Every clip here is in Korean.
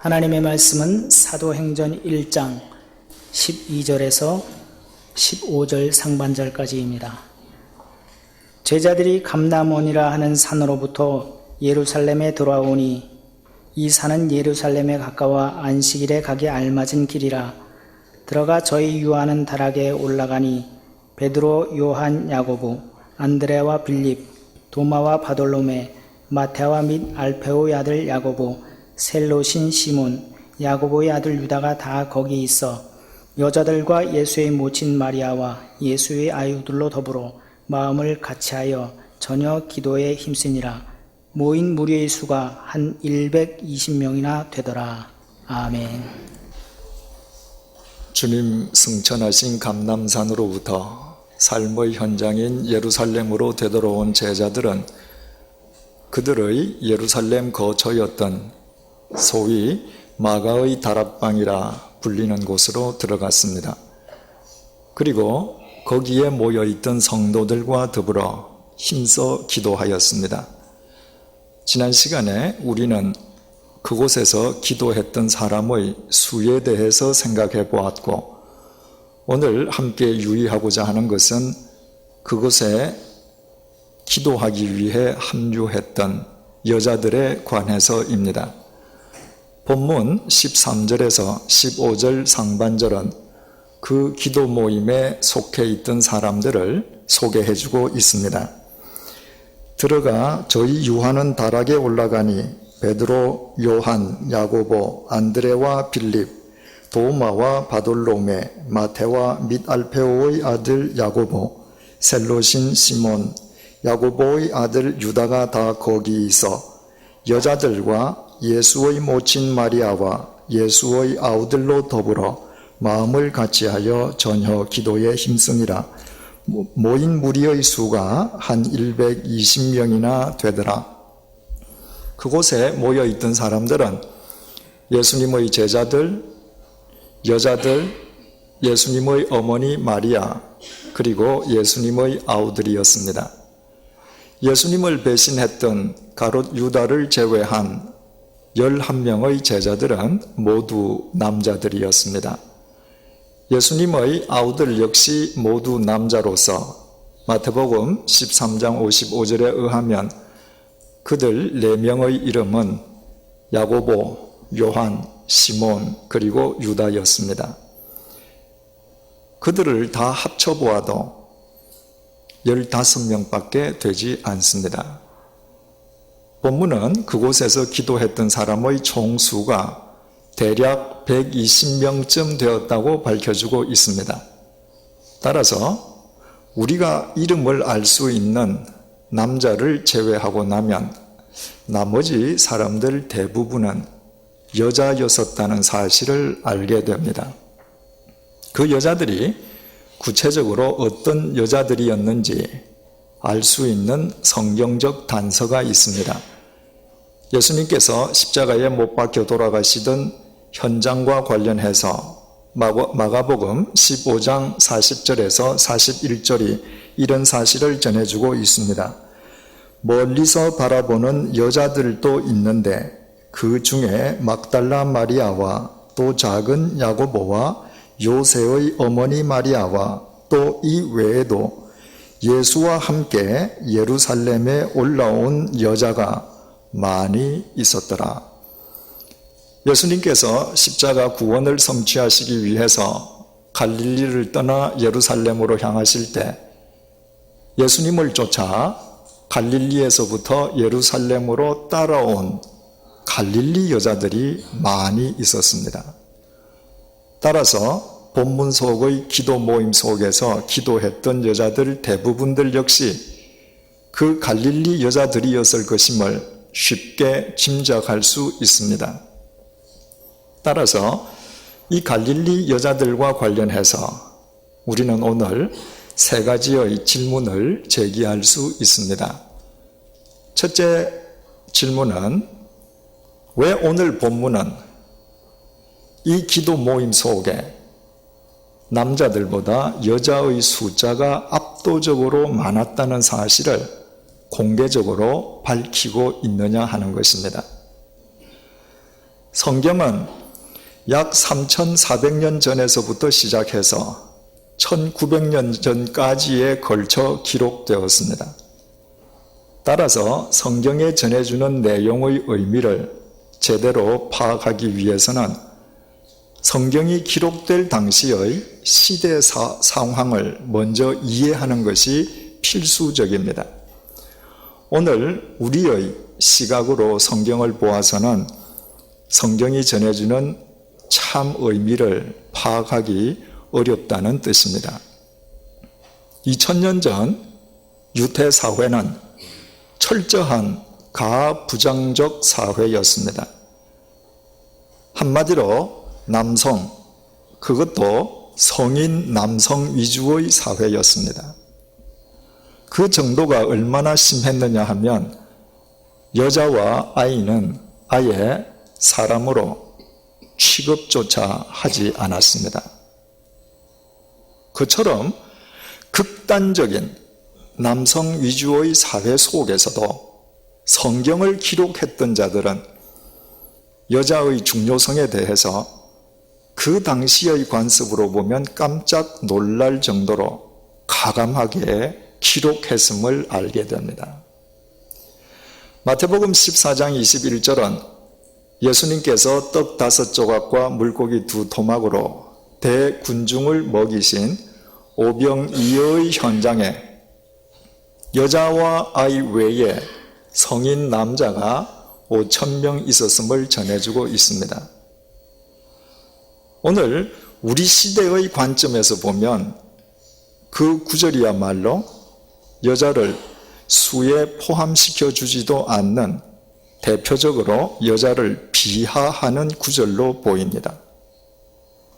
하나님의 말씀은 사도행전 1장 12절에서 15절 상반절까지입니다. 제자들이 감람원이라 하는 산으로부터 예루살렘에 돌아오니 이 산은 예루살렘에 가까워 안식일에 가기 알맞은 길이라. 들어가 저희 유하는 다락에 올라가니 베드로, 요한, 야고보, 안드레와 빌립, 도마와 바돌로메, 마테와 및 알페오의 아들 야고보, 셀롯인 시몬, 야고보의 아들 유다가 다 거기 있어 여자들과 예수의 모친 마리아와 예수의 아유들로 더불어 마음을 같이하여 저녁 기도에 힘쓰니라. 모인 무리의 수가 한 120명이나 되더라. 아멘. 주님 승천하신 감람산으로부터 삶의 현장인 예루살렘으로 되돌아온 제자들은 그들의 예루살렘 거처였던 소위 마가의 다락방이라 불리는 곳으로 들어갔습니다. 그리고 거기에 모여있던 성도들과 더불어 힘써 기도하였습니다. 지난 시간에 우리는 그곳에서 기도했던 사람의 수에 대해서 생각해 보았고, 오늘 함께 유의하고자 하는 것은 그곳에 기도하기 위해 합류했던 여자들에 관해서입니다. 본문 13절에서 15절 상반절은 그 기도 모임에 속해 있던 사람들을 소개해주고 있습니다. 들어가 저희 유하는 다락에 올라가니 베드로, 요한, 야고보, 안드레와 빌립, 도마와 바돌로메, 마테와 및 알페오의 아들 야고보, 셀롯인 시몬, 야고보의 아들 유다가 다 거기 있어 여자들과 예수의 모친 마리아와 예수의 아우들로 더불어 마음을 같이하여 저녁 기도에 힘쓰니라. 모인 무리의 수가 한 120명이나 되더라. 그곳에 모여있던 사람들은 예수님의 제자들, 여자들, 예수님의 어머니 마리아, 그리고 예수님의 아우들이었습니다. 예수님을 배신했던 가롯 유다를 제외한 11명의 제자들은 모두 남자들이었습니다. 예수님의 아우들 역시 모두 남자로서 마태복음 13장 55절에 의하면 그들 4명의 이름은 야고보, 요한, 시몬, 그리고 유다였습니다. 그들을 다 합쳐보아도 15명밖에 되지 않습니다. 본문은 그곳에서 기도했던 사람의 총수가 대략 120명쯤 되었다고 밝혀주고 있습니다. 따라서 우리가 이름을 알 수 있는 남자를 제외하고 나면 나머지 사람들 대부분은 여자였었다는 사실을 알게 됩니다. 그 여자들이 구체적으로 어떤 여자들이었는지 알 수 있는 성경적 단서가 있습니다. 예수님께서 십자가에 못 박혀 돌아가시던 현장과 관련해서 마가복음 15장 40절에서 41절이 이런 사실을 전해주고 있습니다. 멀리서 바라보는 여자들도 있는데 그 중에 막달라 마리아와 또 작은 야고보와 요새의 어머니 마리아와 또 이 외에도 예수와 함께 예루살렘에 올라온 여자가 많이 있었더라. 예수님께서 십자가 구원을 성취하시기 위해서 갈릴리를 떠나 예루살렘으로 향하실 때 예수님을 쫓아 갈릴리에서부터 예루살렘으로 따라온 갈릴리 여자들이 많이 있었습니다. 따라서 본문 속의 기도 모임 속에서 기도했던 여자들 대부분들 역시 그 갈릴리 여자들이었을 것임을 쉽게 짐작할 수 있습니다. 따라서 이 갈릴리 여자들과 관련해서 우리는 오늘 3가지의 질문을 제기할 수 있습니다. 첫째 질문은 왜 오늘 본문은 이 기도 모임 속에 남자들보다 여자의 숫자가 압도적으로 많았다는 사실을 공개적으로 밝히고 있느냐 하는 것입니다. 성경은 약 3,400년 전에서부터 시작해서 1900년 전까지에 걸쳐 기록되었습니다. 따라서 성경에 전해주는 내용의 의미를 제대로 파악하기 위해서는 성경이 기록될 당시의 시대 상황을 먼저 이해하는 것이 필수적입니다. 오늘 우리의 시각으로 성경을 보아서는 성경이 전해주는 참 의미를 파악하기 어렵다는 뜻입니다. 2000년 전 유대 사회는 철저한 가부장적 사회였습니다. 한마디로 남성, 그것도 성인 남성 위주의 사회였습니다. 그 정도가 얼마나 심했느냐 하면 여자와 아이는 아예 사람으로 취급조차 하지 않았습니다. 그처럼 극단적인 남성 위주의 사회 속에서도 성경을 기록했던 자들은 여자의 중요성에 대해서 그 당시의 관습으로 보면 깜짝 놀랄 정도로 가감하게 기록했음을 알게 됩니다. 마태복음 14장 21절은 예수님께서 떡 5조각과 물고기 2토막으로 대군중을 먹이신 오병이어의 현장에 여자와 아이 외에 성인 남자가 5,000명 있었음을 전해주고 있습니다. 오늘 우리 시대의 관점에서 보면 그 구절이야말로 여자를 수에 포함시켜 주지도 않는 대표적으로 여자를 비하하는 구절로 보입니다.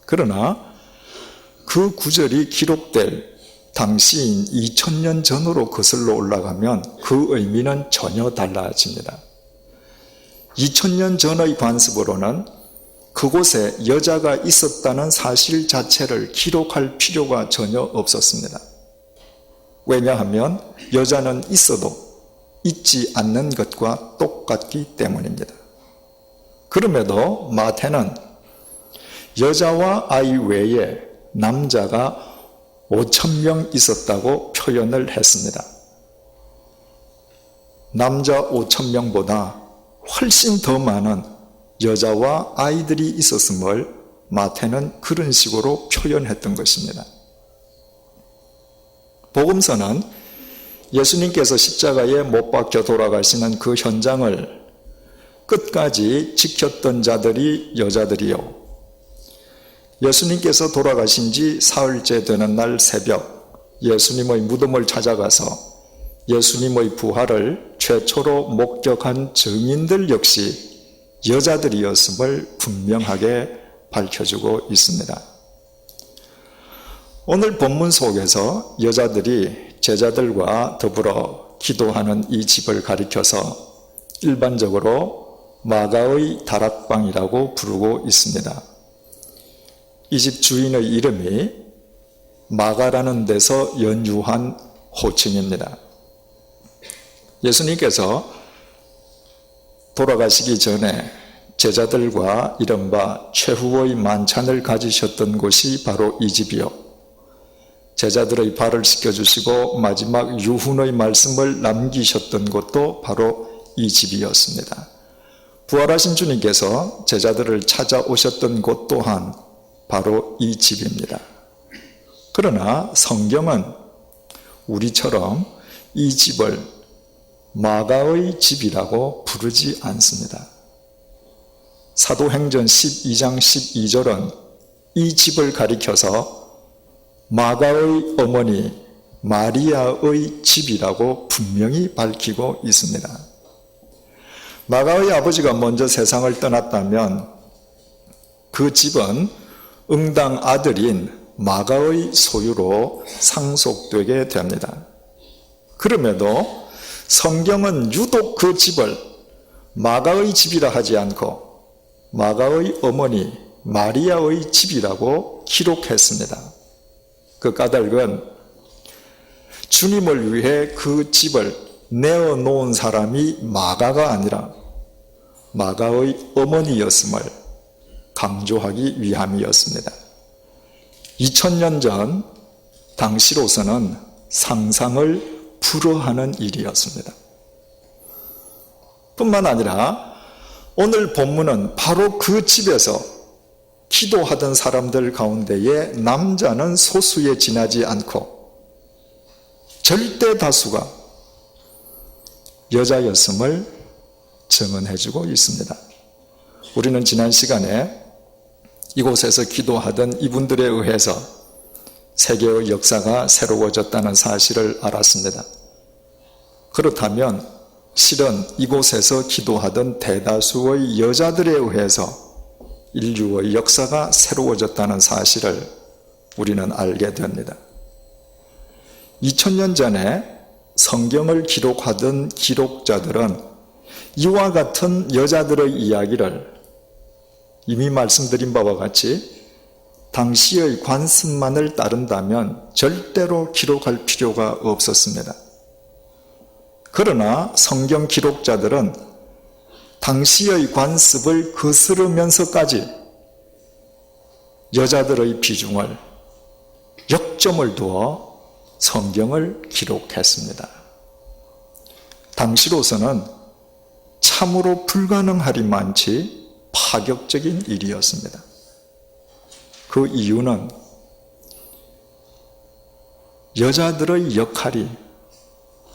그러나 그 구절이 기록될 당시인 2000년 전으로 거슬러 올라가면 그 의미는 전혀 달라집니다. 2000년 전의 관습으로는 그곳에 여자가 있었다는 사실 자체를 기록할 필요가 전혀 없었습니다. 왜냐하면 여자는 있어도 있지 않는 것과 똑같기 때문입니다. 그럼에도 마태는 여자와 아이 외에 남자가 5,000명 있었다고 표현을 했습니다. 남자 5,000명보다 훨씬 더 많은 여자와 아이들이 있었음을 마태는 그런 식으로 표현했던 것입니다. 복음서는 예수님께서 십자가에 못 박혀 돌아가시는 그 현장을 끝까지 지켰던 자들이 여자들이요. 예수님께서 돌아가신 지 사흘째 되는 날 새벽 예수님의 무덤을 찾아가서 예수님의 부활을 최초로 목격한 증인들 역시 여자들이었음을 분명하게 밝혀주고 있습니다. 오늘 본문 속에서 여자들이 제자들과 더불어 기도하는 이 집을 가리켜서 일반적으로 마가의 다락방이라고 부르고 있습니다. 이 집 주인의 이름이 마가라는 데서 연유한 호칭입니다. 예수님께서 돌아가시기 전에 제자들과 이른바 최후의 만찬을 가지셨던 곳이 바로 이 집이요. 제자들의 발을 씻겨주시고 마지막 유훈의 말씀을 남기셨던 곳도 바로 이 집이었습니다. 부활하신 주님께서 제자들을 찾아오셨던 곳 또한 바로 이 집입니다. 그러나 성경은 우리처럼 이 집을 마가의 집이라고 부르지 않습니다. 사도행전 12장 12절은 이 집을 가리켜서 마가의 어머니 마리아의 집이라고 분명히 밝히고 있습니다. 마가의 아버지가 먼저 세상을 떠났다면 그 집은 응당 아들인 마가의 소유로 상속되게 됩니다. 그럼에도 성경은 유독 그 집을 마가의 집이라 하지 않고 마가의 어머니 마리아의 집이라고 기록했습니다. 그 까닭은 주님을 위해 그 집을 내어놓은 사람이 마가가 아니라 마가의 어머니였음을 강조하기 위함이었습니다. 2000년 전 당시로서는 상상을 불허하는 일이었습니다. 뿐만 아니라 오늘 본문은 바로 그 집에서 기도하던 사람들 가운데에 남자는 소수에 지나지 않고 절대 다수가 여자였음을 증언해주고 있습니다. 우리는 지난 시간에 이곳에서 기도하던 이분들에 의해서 세계의 역사가 새로워졌다는 사실을 알았습니다. 그렇다면 실은 이곳에서 기도하던 대다수의 여자들에 의해서 인류의 역사가 새로워졌다는 사실을 우리는 알게 됩니다. 2000년 전에 성경을 기록하던 기록자들은 이와 같은 여자들의 이야기를 이미 말씀드린 바와 같이 당시의 관습만을 따른다면 절대로 기록할 필요가 없었습니다. 그러나 성경 기록자들은 당시의 관습을 거스르면서까지 여자들의 비중을 역점을 두어 성경을 기록했습니다. 당시로서는 참으로 불가능하리만치 파격적인 일이었습니다. 그 이유는 여자들의 역할이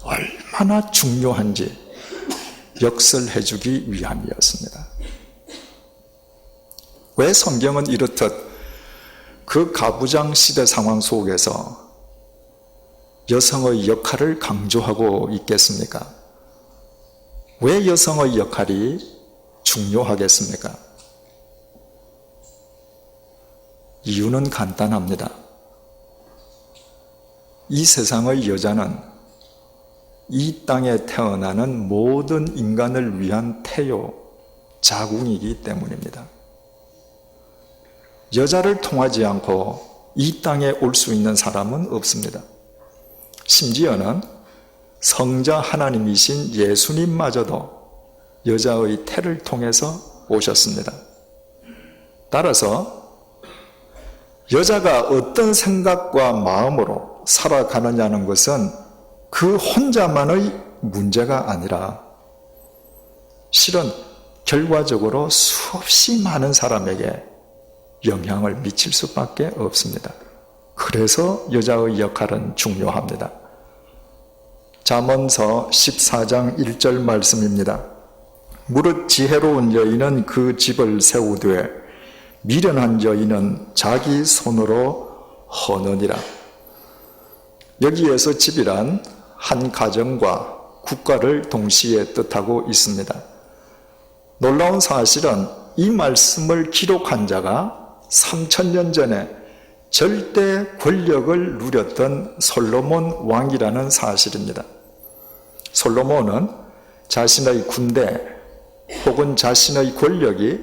얼마나 중요한지 역설해주기 위함이었습니다. 왜 성경은 이렇듯 그 가부장 시대 상황 속에서 여성의 역할을 강조하고 있겠습니까? 왜 여성의 역할이 중요하겠습니까? 이유는 간단합니다. 이 세상의 여자는 이 땅에 태어나는 모든 인간을 위한 태요, 자궁이기 때문입니다. 여자를 통하지 않고 이 땅에 올 수 있는 사람은 없습니다. 심지어는 성자 하나님이신 예수님마저도 여자의 태를 통해서 오셨습니다. 따라서 여자가 어떤 생각과 마음으로 살아가느냐는 것은 그 혼자만의 문제가 아니라 실은 결과적으로 수없이 많은 사람에게 영향을 미칠 수밖에 없습니다. 그래서 여자의 역할은 중요합니다. 잠언서 14장 1절 말씀입니다. 무릇 지혜로운 여인은 그 집을 세우되 미련한 여인은 자기 손으로 허느니라. 여기에서 집이란 한 가정과 국가를 동시에 뜻하고 있습니다. 놀라운 사실은 이 말씀을 기록한 자가 3000년 전에 절대 권력을 누렸던 솔로몬 왕이라는 사실입니다. 솔로몬은 자신의 군대 혹은 자신의 권력이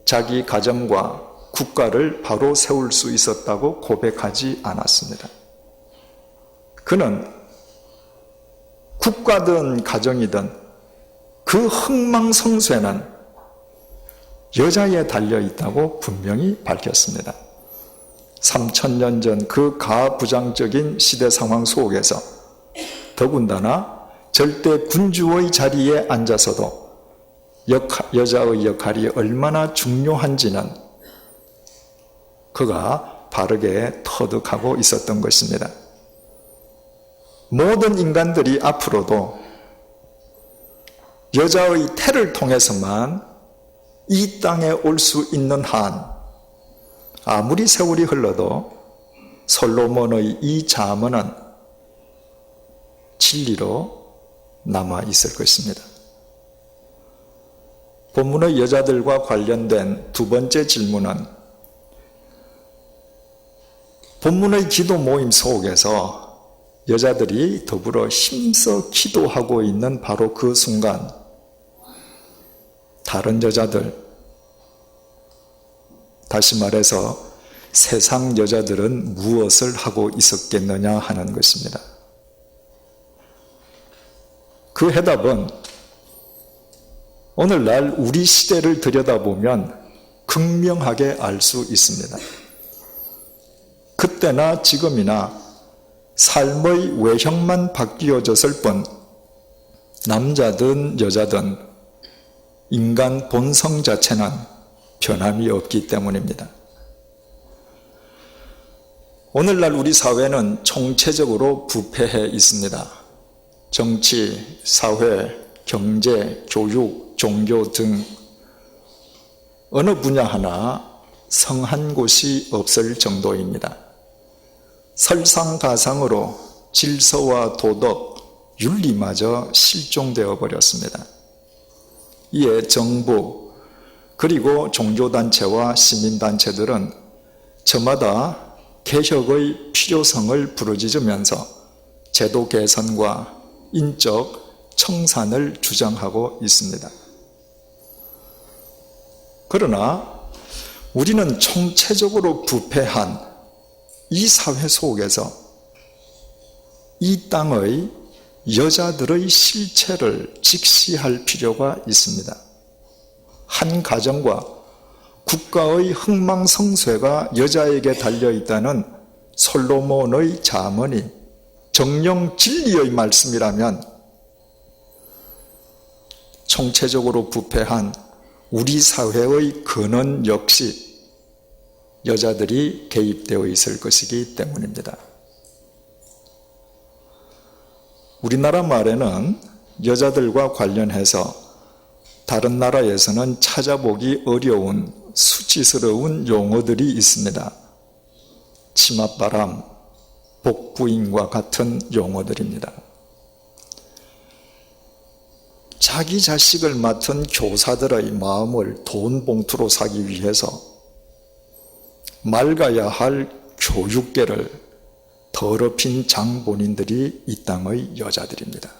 자기 가정과 국가를 바로 세울 수 있었다고 고백하지 않았습니다. 그는 국가든 가정이든 그 흥망성쇠는 여자에 달려있다고 분명히 밝혔습니다. 3000년 전 그 가부장적인 시대 상황 속에서 더군다나 절대 군주의 자리에 앉아서도 여자의 역할이 얼마나 중요한지는 그가 바르게 터득하고 있었던 것입니다. 모든 인간들이 앞으로도 여자의 태를 통해서만 이 땅에 올 수 있는 한 아무리 세월이 흘러도 솔로몬의 이 잠언은 진리로 남아 있을 것입니다. 본문의 여자들과 관련된 두 번째 질문은 본문의 기도 모임 속에서 여자들이 더불어 힘써 기도하고 있는 바로 그 순간 다른 여자들, 다시 말해서 세상 여자들은 무엇을 하고 있었겠느냐 하는 것입니다. 그 해답은 오늘날 우리 시대를 들여다보면 극명하게 알 수 있습니다. 그때나 지금이나 삶의 외형만 바뀌어졌을 뿐 남자든 여자든 인간 본성 자체는 변함이 없기 때문입니다. 오늘날 우리 사회는 총체적으로 부패해 있습니다. 정치, 사회, 경제, 교육, 종교 등 어느 분야 하나 성한 곳이 없을 정도입니다. 설상가상으로 질서와 도덕, 윤리마저 실종되어 버렸습니다. 이에 정부, 그리고 종교단체와 시민단체들은 저마다 개혁의 필요성을 부르짖으면서 제도 개선과 인적 청산을 주장하고 있습니다. 그러나 우리는 총체적으로 부패한 이 사회 속에서 이 땅의 여자들의 실체를 직시할 필요가 있습니다. 한 가정과 국가의 흥망성쇠가 여자에게 달려있다는 솔로몬의 잠언이 정령 진리의 말씀이라면 총체적으로 부패한 우리 사회의 근원 역시 여자들이 개입되어 있을 것이기 때문입니다. 우리나라 말에는 여자들과 관련해서 다른 나라에서는 찾아보기 어려운 수치스러운 용어들이 있습니다. 치맛바람, 복부인과 같은 용어들입니다. 자기 자식을 맡은 교사들의 마음을 돈 봉투로 사기 위해서 맑아야 할 교육계를 더럽힌 장본인들이 이 땅의 여자들입니다.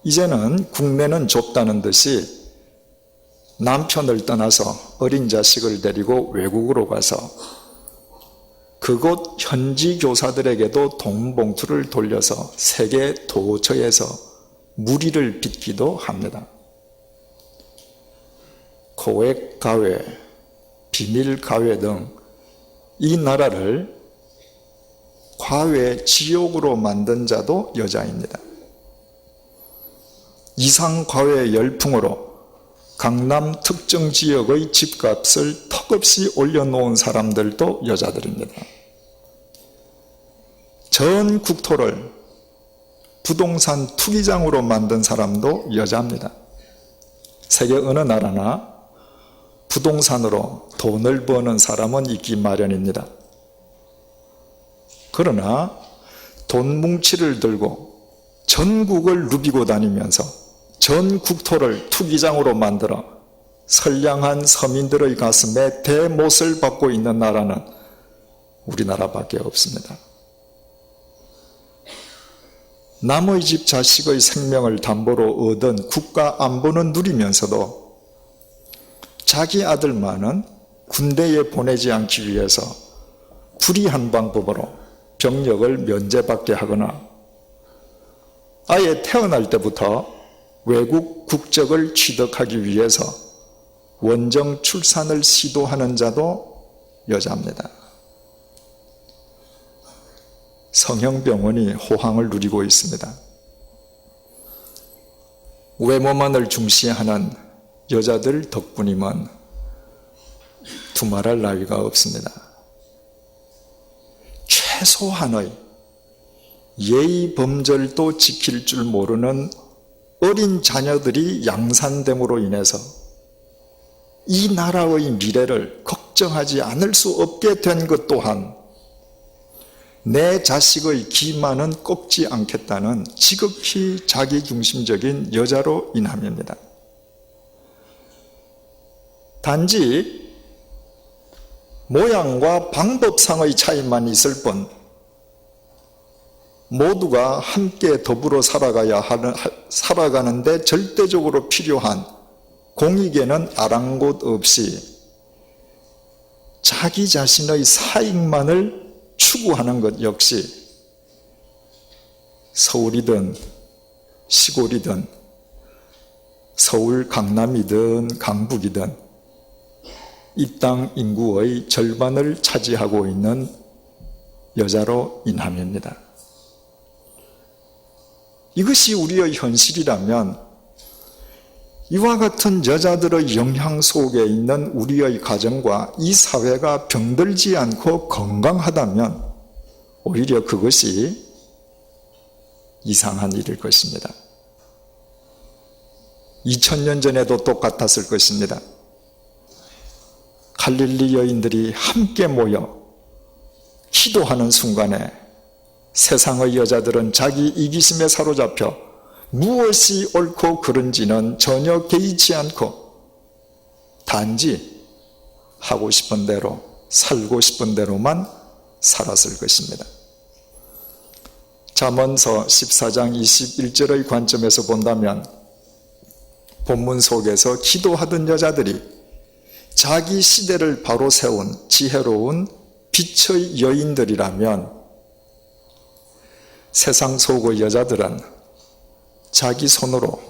이제는 국내는 좁다는 듯이 남편을 떠나서 어린 자식을 데리고 외국으로 가서 그곳 현지 교사들에게도 돈 봉투를 돌려서 세계 도처에서 무리를 빚기도 합니다. 코엑 가회, 비밀 가회 등 이 나라를 과외 지옥으로 만든 자도 여자입니다. 이상 과외 열풍으로 강남 특정 지역의 집값을 턱없이 올려놓은 사람들도 여자들입니다. 전 국토를 부동산 투기장으로 만든 사람도 여자입니다. 세계 어느 나라나 부동산으로 돈을 버는 사람은 있기 마련입니다. 그러나 돈 뭉치를 들고 전국을 누비고 다니면서 전 국토를 투기장으로 만들어 선량한 서민들의 가슴에 대못을 받고 있는 나라는 우리나라밖에 없습니다. 남의 집 자식의 생명을 담보로 얻은 국가 안보는 누리면서도 자기 아들만은 군대에 보내지 않기 위해서 불이한 방법으로 병력을 면제받게 하거나 아예 태어날 때부터 외국 국적을 취득하기 위해서 원정 출산을 시도하는 자도 여자입니다. 성형병원이 호황을 누리고 있습니다. 외모만을 중시하는 여자들 덕분이면 두말할 나위가 없습니다. 최소한의 예의 범절도 지킬 줄 모르는 어린 자녀들이 양산됨으로 인해서 이 나라의 미래를 걱정하지 않을 수 없게 된 것 또한 내 자식의 기만은 꺾지 않겠다는 지극히 자기중심적인 여자로 인함입니다. 단지 모양과 방법상의 차이만 있을 뿐 모두가 함께 더불어 살아가는데 절대적으로 필요한 공익에는 아랑곳 없이 자기 자신의 사익만을 추구하는 것 역시 서울이든 시골이든 서울 강남이든 강북이든 이 땅 인구의 절반을 차지하고 있는 여자로 인함입니다. 이것이 우리의 현실이라면 이와 같은 여자들의 영향 속에 있는 우리의 가정과 이 사회가 병들지 않고 건강하다면 오히려 그것이 이상한 일일 것입니다. 2000년 전에도 똑같았을 것입니다. 갈릴리 여인들이 함께 모여 기도하는 순간에 세상의 여자들은 자기 이기심에 사로잡혀 무엇이 옳고 그른지는 전혀 개의치 않고 단지 하고 싶은 대로 살고 싶은 대로만 살았을 것입니다. 잠언서 14장 21절의 관점에서 본다면 본문 속에서 기도하던 여자들이 자기 시대를 바로 세운 지혜로운 빛의 여인들이라면 세상 속의 여자들은 자기 손으로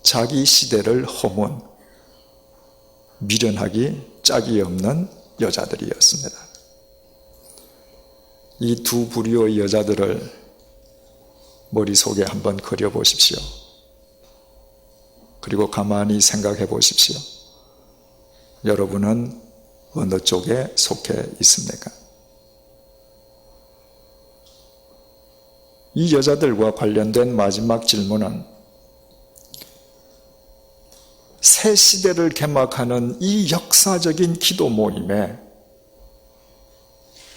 자기 시대를 허문 미련하기 짝이 없는 여자들이었습니다. 이 두 부류의 여자들을 머릿속에 한번 그려보십시오. 그리고 가만히 생각해 보십시오. 여러분은 어느 쪽에 속해 있습니까? 이 여자들과 관련된 마지막 질문은 새 시대를 개막하는 이 역사적인 기도 모임에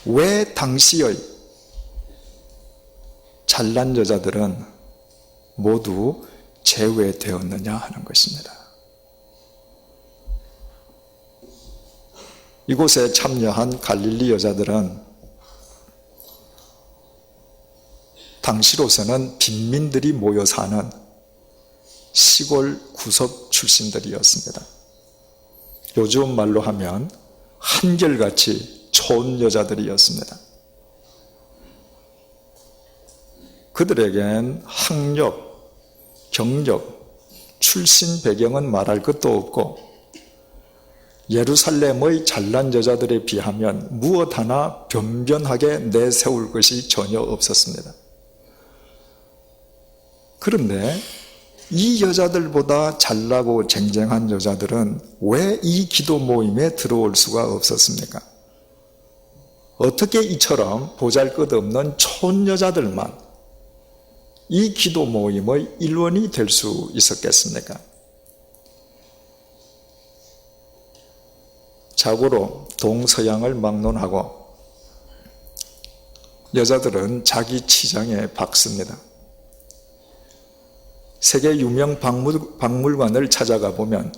왜 당시의 잘난 여자들은 모두 제외되었느냐 하는 것입니다. 이곳에 참여한 갈릴리 여자들은 당시로서는 빈민들이 모여 사는 시골 구석 출신들이었습니다. 요즘 말로 하면 한결같이 촌 여자들이었습니다. 그들에겐 학력, 경력, 출신 배경은 말할 것도 없고 예루살렘의 잘난 여자들에 비하면 무엇 하나 변변하게 내세울 것이 전혀 없었습니다. 그런데 이 여자들보다 잘나고 쟁쟁한 여자들은 왜 이 기도 모임에 들어올 수가 없었습니까? 어떻게 이처럼 보잘것없는 촌 여자들만 이 기도 모임의 일원이 될 수 있었겠습니까? 자고로 동서양을 막론하고 여자들은 자기 치장에 박습니다. 세계 유명 박물관을 찾아가 보면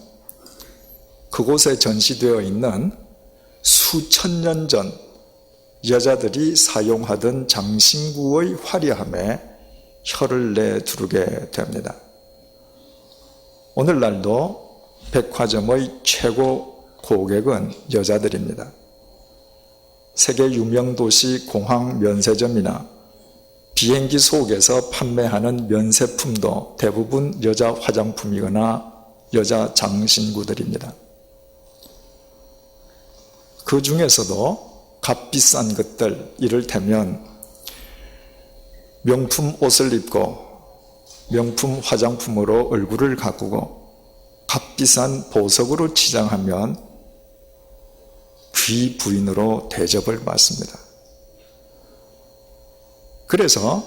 그곳에 전시되어 있는 수천 년 전 여자들이 사용하던 장신구의 화려함에 혀를 내두르게 됩니다. 오늘날도 백화점의 최고 고객은 여자들입니다. 세계 유명 도시 공항 면세점이나 비행기 속에서 판매하는 면세품도 대부분 여자 화장품이거나 여자 장신구들입니다. 그 중에서도 값비싼 것들, 이를테면 명품 옷을 입고 명품 화장품으로 얼굴을 가꾸고 값비싼 보석으로 치장하면 귀 부인으로 대접을 받습니다. 그래서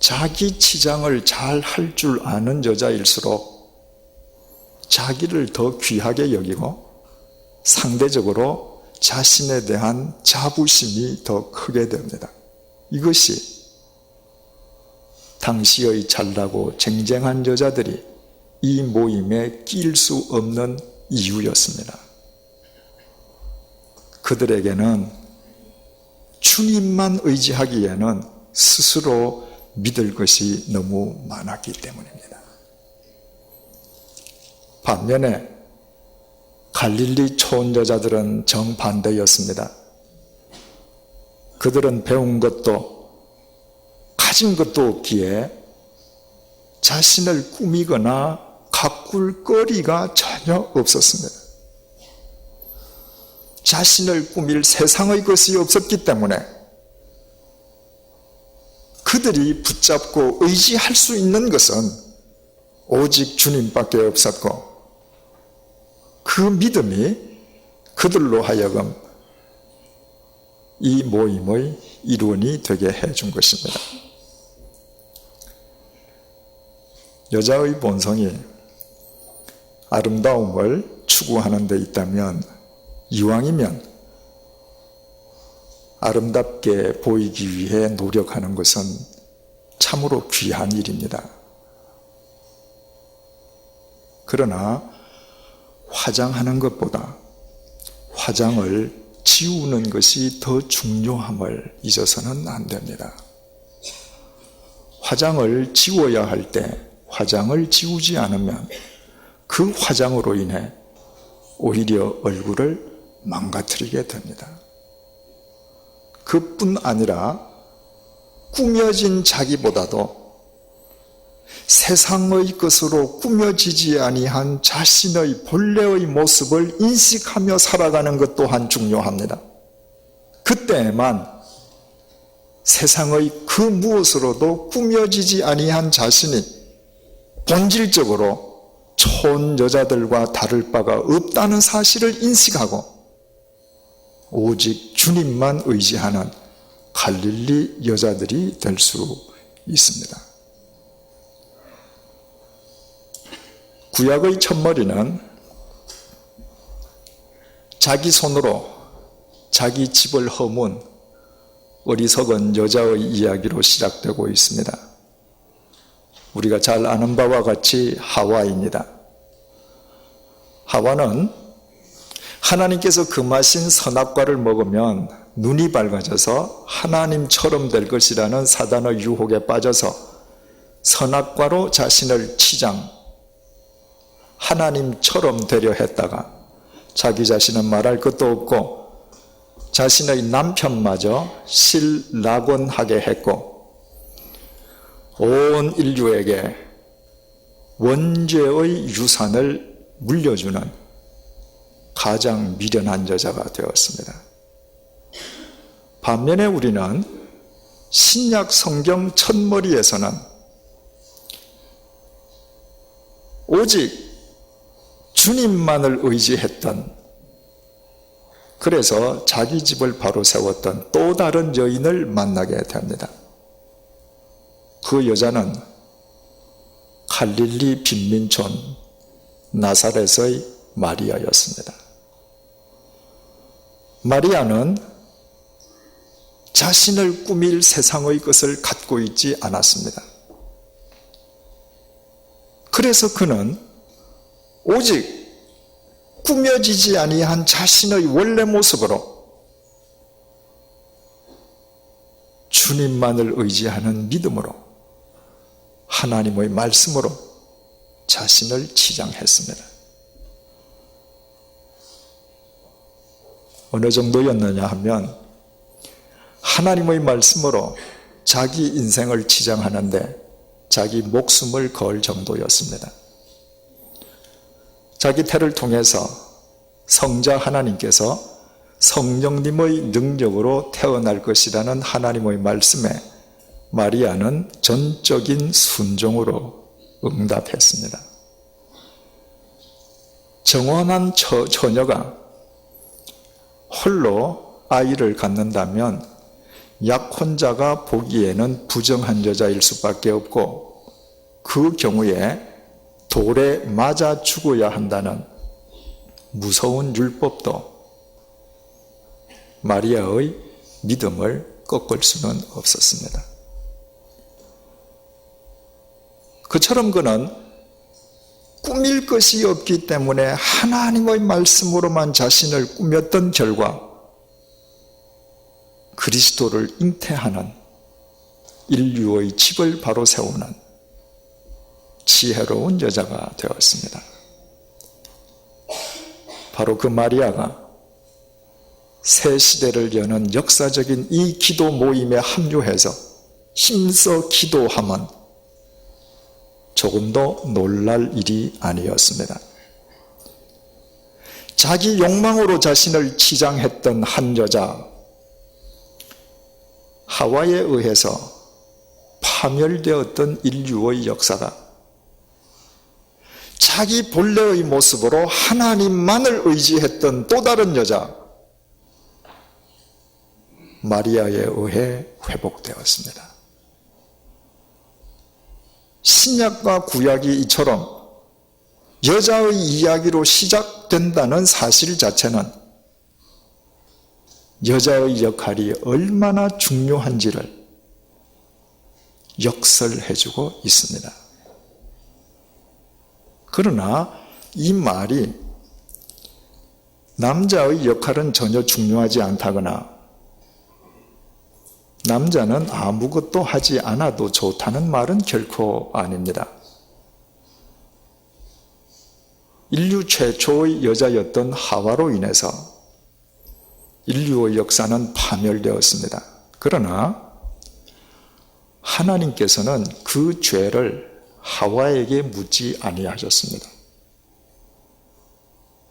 자기 치장을 잘 할 줄 아는 여자일수록 자기를 더 귀하게 여기고 상대적으로 자신에 대한 자부심이 더 크게 됩니다. 이것이 당시의 잘나고 쟁쟁한 여자들이 이 모임에 끼일 수 없는 이유였습니다. 그들에게는 주님만 의지하기에는 스스로 믿을 것이 너무 많았기 때문입니다. 반면에 갈릴리 촌 여자들은 정반대였습니다. 그들은 배운 것도 가진 것도 없기에 자신을 꾸미거나 바꿀 거리가 전혀 없었습니다. 자신을 꾸밀 세상의 것이 없었기 때문에 그들이 붙잡고 의지할 수 있는 것은 오직 주님밖에 없었고, 그 믿음이 그들로 하여금 이 모임의 일원이 되게 해준 것입니다. 여자의 본성이 아름다움을 추구하는 데 있다면, 이왕이면 아름답게 보이기 위해 노력하는 것은 참으로 귀한 일입니다. 그러나 화장하는 것보다 화장을 지우는 것이 더 중요함을 잊어서는 안 됩니다. 화장을 지워야 할 때 화장을 지우지 않으면 그 화장으로 인해 오히려 얼굴을 망가뜨리게 됩니다. 그뿐 아니라 꾸며진 자기보다도 세상의 것으로 꾸며지지 아니한 자신의 본래의 모습을 인식하며 살아가는 것 또한 중요합니다. 그때에만 세상의 그 무엇으로도 꾸며지지 아니한 자신이 본질적으로 촌 여자들과 다를 바가 없다는 사실을 인식하고 오직 주님만 의지하는 갈릴리 여자들이 될 수 있습니다. 구약의 첫머리는 자기 손으로 자기 집을 허문 어리석은 여자의 이야기로 시작되고 있습니다. 우리가 잘 아는 바와 같이 하와입니다. 하와는 하나님께서 금하신 선악과를 먹으면 눈이 밝아져서 하나님처럼 될 것이라는 사단의 유혹에 빠져서 선악과로 자신을 치장, 하나님처럼 되려 했다가 자기 자신은 말할 것도 없고 자신의 남편마저 실낙원하게 했고 온 인류에게 원죄의 유산을 물려주는 가장 미련한 여자가 되었습니다. 반면에 우리는 신약 성경 첫머리에서는 오직 주님만을 의지했던, 그래서 자기 집을 바로 세웠던 또 다른 여인을 만나게 됩니다. 그 여자는 갈릴리 빈민촌 나사렛의 마리아였습니다. 마리아는 자신을 꾸밀 세상의 것을 갖고 있지 않았습니다. 그래서 그는 오직 꾸며지지 아니한 자신의 원래 모습으로 주님만을 의지하는 믿음으로 하나님의 말씀으로 자신을 치장했습니다. 어느 정도였느냐 하면 하나님의 말씀으로 자기 인생을 치장하는데 자기 목숨을 걸 정도였습니다. 자기 태를 통해서 성자 하나님께서 성령님의 능력으로 태어날 것이라는 하나님의 말씀에 마리아는 전적인 순종으로 응답했습니다. 정원한 처녀가 홀로 아이를 갖는다면 약혼자가 보기에는 부정한 여자일 수밖에 없고 그 경우에 돌에 맞아 죽어야 한다는 무서운 율법도 마리아의 믿음을 꺾을 수는 없었습니다. 그처럼 그는 꾸밀 것이 없기 때문에 하나님의 말씀으로만 자신을 꾸몄던 결과 그리스도를 잉태하는 인류의 집을 바로 세우는 지혜로운 여자가 되었습니다. 바로 그 마리아가 새 시대를 여는 역사적인 이 기도 모임에 합류해서 힘써 기도하면 조금도 놀랄 일이 아니었습니다. 자기 욕망으로 자신을 치장했던 한 여자, 하와에 의해서 파멸되었던 인류의 역사가 자기 본래의 모습으로 하나님만을 의지했던 또 다른 여자, 마리아에 의해 회복되었습니다. 신약과 구약이 이처럼 여자의 이야기로 시작된다는 사실 자체는 여자의 역할이 얼마나 중요한지를 역설해주고 있습니다. 그러나 이 말이 남자의 역할은 전혀 중요하지 않다거나 남자는 아무것도 하지 않아도 좋다는 말은 결코 아닙니다. 인류 최초의 여자였던 하와로 인해서 인류의 역사는 파멸되었습니다. 그러나 하나님께서는 그 죄를 하와에게 묻지 아니하셨습니다.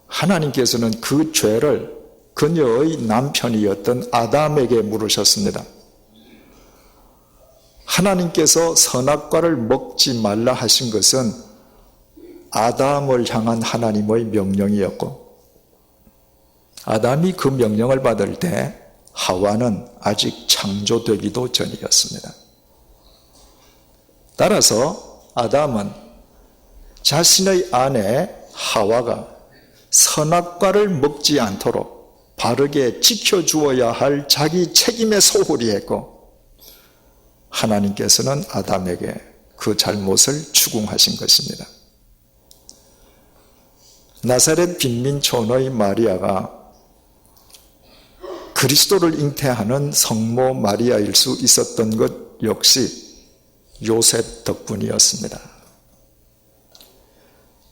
하나님께서는 그 죄를 그녀의 남편이었던 아담에게 물으셨습니다. 하나님께서 선악과를 먹지 말라 하신 것은 아담을 향한 하나님의 명령이었고, 아담이 그 명령을 받을 때 하와는 아직 창조되기도 전이었습니다. 따라서 아담은 자신의 아내 하와가 선악과를 먹지 않도록 바르게 지켜주어야 할 자기 책임에 소홀히 했고, 하나님께서는 아담에게 그 잘못을 추궁하신 것입니다. 나사렛 빈민촌의 마리아가 그리스도를 잉태하는 성모 마리아일 수 있었던 것 역시 요셉 덕분이었습니다.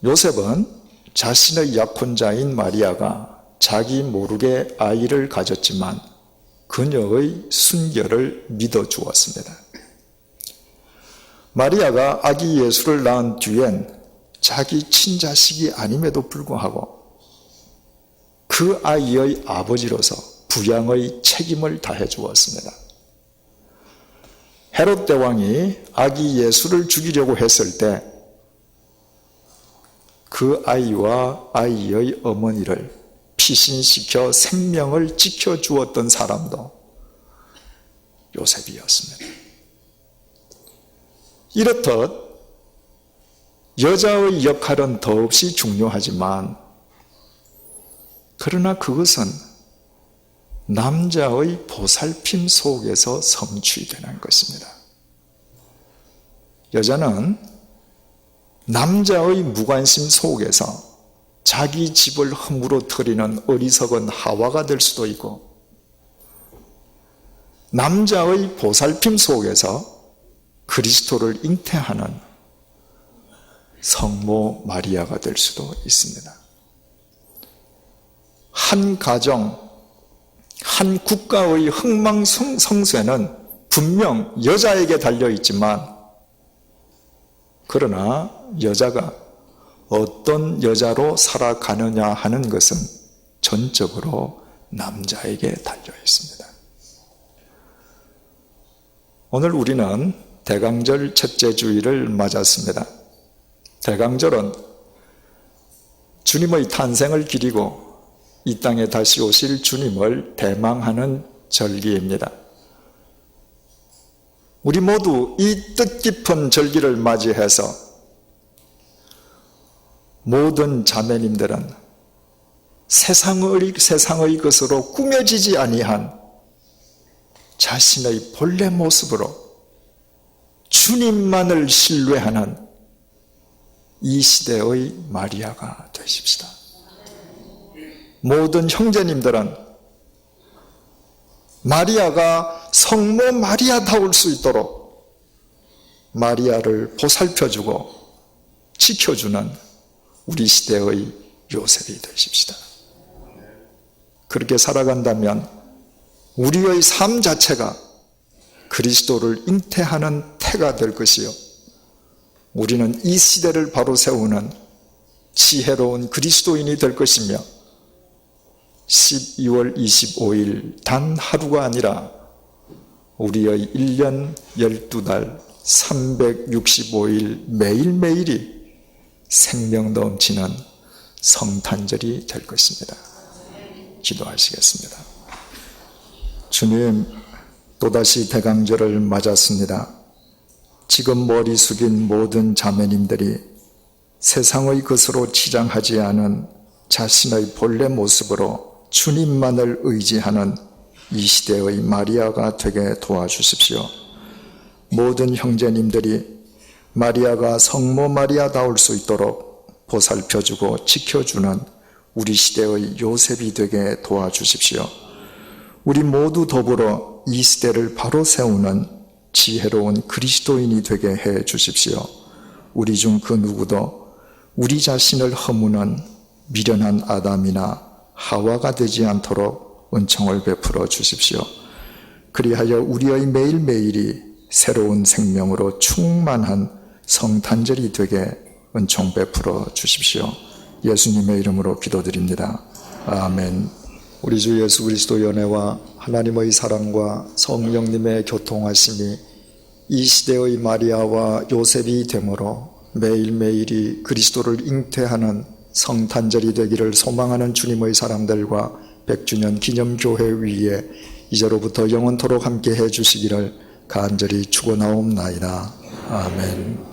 요셉은 자신의 약혼자인 마리아가 자기 모르게 아이를 가졌지만 그녀의 순결을 믿어주었습니다. 마리아가 아기 예수를 낳은 뒤엔 자기 친자식이 아님에도 불구하고 그 아이의 아버지로서 부양의 책임을 다해 주었습니다. 헤롯 대왕이 아기 예수를 죽이려고 했을 때 그 아이와 아이의 어머니를 피신시켜 생명을 지켜주었던 사람도 요셉이었습니다. 이렇듯 여자의 역할은 더없이 중요하지만 그러나 그것은 남자의 보살핌 속에서 성취되는 것입니다. 여자는 남자의 무관심 속에서 자기 집을 허물어뜨리는 어리석은 하와가 될 수도 있고, 남자의 보살핌 속에서 그리스도를 잉태하는 성모 마리아가 될 수도 있습니다. 한 가정, 한 국가의 흥망성쇠는 분명 여자에게 달려있지만, 그러나 여자가 어떤 여자로 살아가느냐 하는 것은 전적으로 남자에게 달려있습니다. 오늘 우리는 대강절 첫째 주일을 맞았습니다. 대강절은 주님의 탄생을 기리고 이 땅에 다시 오실 주님을 대망하는 절기입니다. 우리 모두 이 뜻깊은 절기를 맞이해서 모든 자매님들은 세상의 것으로 꾸며지지 아니한 자신의 본래 모습으로 주님만을 신뢰하는 이 시대의 마리아가 되십시다. 모든 형제님들은 마리아가 성모 마리아다울 수 있도록 마리아를 보살펴주고 지켜주는 우리 시대의 요셉이 되십시다. 그렇게 살아간다면 우리의 삶 자체가 그리스도를 잉태하는 태가 될 것이요, 우리는 이 시대를 바로 세우는 지혜로운 그리스도인이 될 것이며 12월 25일 단 하루가 아니라 우리의 1년 12달 365일 매일매일이 생명 넘치는 성탄절이 될 것입니다. 기도하시겠습니다. 주님, 또다시 대강절을 맞았습니다. 지금 머리 숙인 모든 자매님들이 세상의 것으로 치장하지 않은 자신의 본래 모습으로 주님만을 의지하는 이 시대의 마리아가 되게 도와주십시오. 모든 형제님들이 마리아가 성모 마리아다울 수 있도록 보살펴주고 지켜주는 우리 시대의 요셉이 되게 도와주십시오. 우리 모두 더불어 이 시대를 바로 세우는 지혜로운 그리스도인이 되게 해 주십시오. 우리 중 그 누구도 우리 자신을 허무는 미련한 아담이나 하와가 되지 않도록 은총을 베풀어 주십시오. 그리하여 우리의 매일매일이 새로운 생명으로 충만한 성탄절이 되게 은총 베풀어 주십시오. 예수님의 이름으로 기도드립니다. 아멘. 우리 주 예수 그리스도 연애와 하나님의 사랑과 성령님의 교통하심이 이 시대의 마리아와 요셉이 되므로 매일매일이 그리스도를 잉태하는 성탄절이 되기를 소망하는 주님의 사람들과 100주년 기념교회 위에 이제로부터 영원토록 함께 해주시기를 간절히 축원하옵나이다. 아멘.